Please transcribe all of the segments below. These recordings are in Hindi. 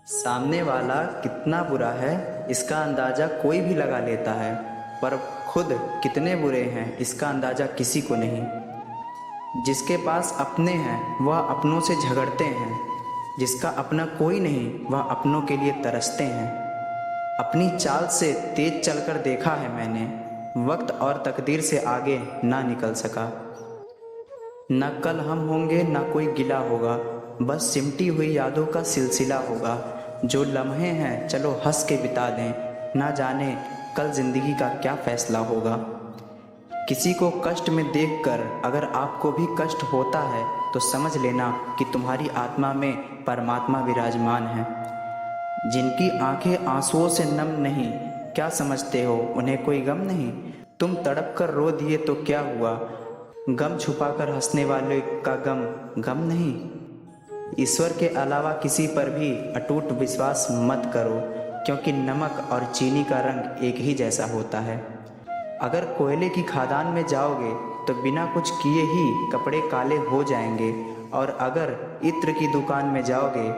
सामने वाला कितना बुरा है इसका अंदाज़ा कोई भी लगा लेता है, पर खुद कितने बुरे हैं इसका अंदाज़ा किसी को नहीं। जिसके पास अपने हैं वह अपनों से झगड़ते हैं, जिसका अपना कोई नहीं वह अपनों के लिए तरसते हैं। अपनी चाल से तेज चलकर देखा है मैंने, वक्त और तकदीर से आगे ना निकल सका। न कल हम होंगे ना कोई गिला होगा, बस सिमटी हुई यादों का सिलसिला होगा। जो लम्हे हैं चलो हंस के बिता दें, ना जाने कल ज़िंदगी का क्या फ़ैसला होगा। किसी को कष्ट में देखकर अगर आपको भी कष्ट होता है तो समझ लेना कि तुम्हारी आत्मा में परमात्मा विराजमान है। जिनकी आंखें आंसुओं से नम नहीं, क्या समझते हो उन्हें कोई गम नहीं। तुम तड़प कर रो दिए तो क्या हुआ, गम छुपाकर हंसने वाले का गम गम नहीं। ईश्वर के अलावा किसी पर भी अटूट विश्वास मत करो, क्योंकि नमक और चीनी का रंग एक ही जैसा होता है। अगर कोयले की खदान में जाओगे तो बिना कुछ किए ही कपड़े काले हो जाएंगे, और अगर इत्र की दुकान में जाओगे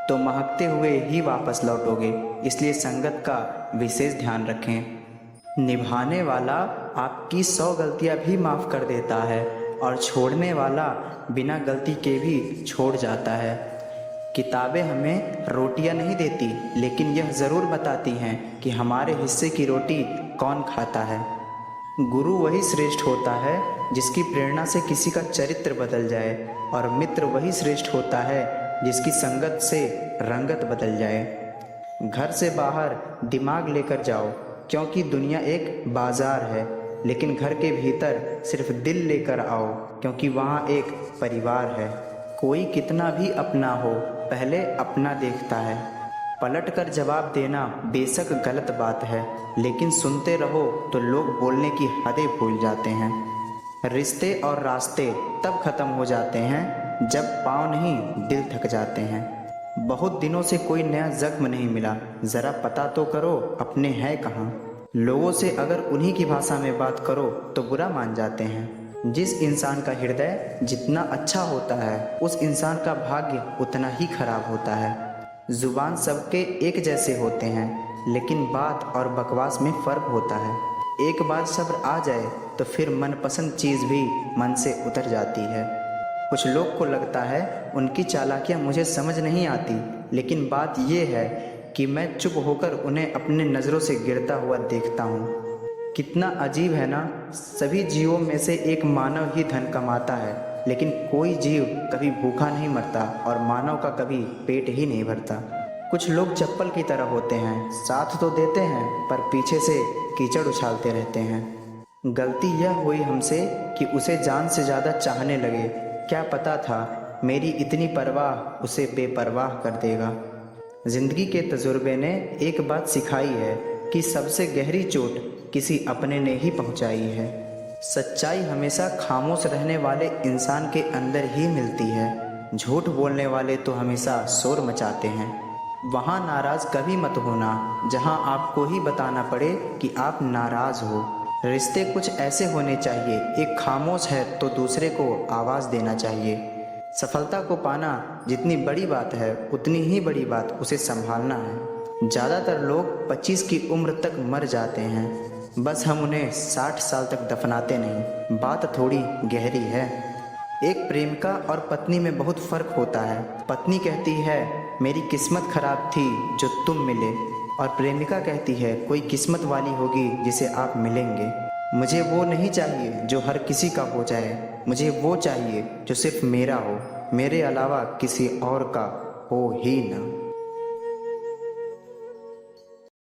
तो महकते हुए ही वापस लौटोगे। इसलिए संगत का विशेष ध्यान रखें। निभाने वाला आपकी 100 गलतियां भी माफ़ कर देता है, और छोड़ने वाला बिना गलती के भी छोड़ जाता है। किताबें हमें रोटियां नहीं देती, लेकिन यह ज़रूर बताती हैं कि हमारे हिस्से की रोटी कौन खाता है। गुरु वही श्रेष्ठ होता है जिसकी प्रेरणा से किसी का चरित्र बदल जाए, और मित्र वही श्रेष्ठ होता है जिसकी संगत से रंगत बदल जाए। घर से बाहर दिमाग लेकर जाओ, क्योंकि दुनिया एक बाजार है, लेकिन घर के भीतर सिर्फ दिल लेकर आओ, क्योंकि वहाँ एक परिवार है। कोई कितना भी अपना हो पहले अपना देखता है। पलट कर जवाब देना बेशक गलत बात है, लेकिन सुनते रहो तो लोग बोलने की हदें भूल जाते हैं। रिश्ते और रास्ते तब ख़त्म हो जाते हैं जब पाँव नहीं दिल थक जाते हैं। बहुत दिनों से कोई नया जख्म नहीं मिला, ज़रा पता तो करो अपने हैं कहाँ। लोगों से अगर उन्हीं की भाषा में बात करो तो बुरा मान जाते हैं। जिस इंसान का हृदय जितना अच्छा होता है उस इंसान का भाग्य उतना ही खराब होता है। जुबान सबके एक जैसे होते हैं, लेकिन बात और बकवास में फ़र्क होता है। एक बार सब्र आ जाए तो फिर मनपसंद चीज़ भी मन से उतर जाती है। कुछ लोग को लगता है उनकी चालाकियाँ मुझे समझ नहीं आती, लेकिन बात यह है कि मैं चुप होकर उन्हें अपने नज़रों से गिरता हुआ देखता हूँ। कितना अजीब है ना, सभी जीवों में से एक मानव ही धन कमाता है, लेकिन कोई जीव कभी भूखा नहीं मरता और मानव का कभी पेट ही नहीं भरता। कुछ लोग चप्पल की तरह होते हैं, साथ तो देते हैं पर पीछे से कीचड़ उछालते रहते हैं। गलती यह हुई हमसे कि उसे जान से ज़्यादा चाहने लगे। क्या पता था मेरी इतनी परवाह उसे बेपरवाह कर देगा। ज़िंदगी के तजुर्बे ने एक बात सिखाई है कि सबसे गहरी चोट किसी अपने ने ही पहुंचाई है। सच्चाई हमेशा खामोश रहने वाले इंसान के अंदर ही मिलती है। झूठ बोलने वाले तो हमेशा शोर मचाते हैं। वहाँ नाराज़ कभी मत होना जहाँ आपको ही बताना पड़े कि आप नाराज़ हो। रिश्ते कुछ ऐसे होने चाहिए, एक खामोश है तो दूसरे को आवाज़ देना चाहिए। सफलता को पाना जितनी बड़ी बात है उतनी ही बड़ी बात उसे संभालना है। ज़्यादातर लोग 25 की उम्र तक मर जाते हैं, बस हम उन्हें 60 साल तक दफनाते नहीं। बात थोड़ी गहरी है। एक प्रेमिका और पत्नी में बहुत फ़र्क होता है। पत्नी कहती है मेरी किस्मत ख़राब थी जो तुम मिले, और प्रेमिका कहती है कोई किस्मत वाली होगी जिसे आप मिलेंगे। मुझे वो नहीं चाहिए जो हर किसी का हो जाए, मुझे वो चाहिए जो सिर्फ मेरा हो, मेरे अलावा किसी और का हो ही ना।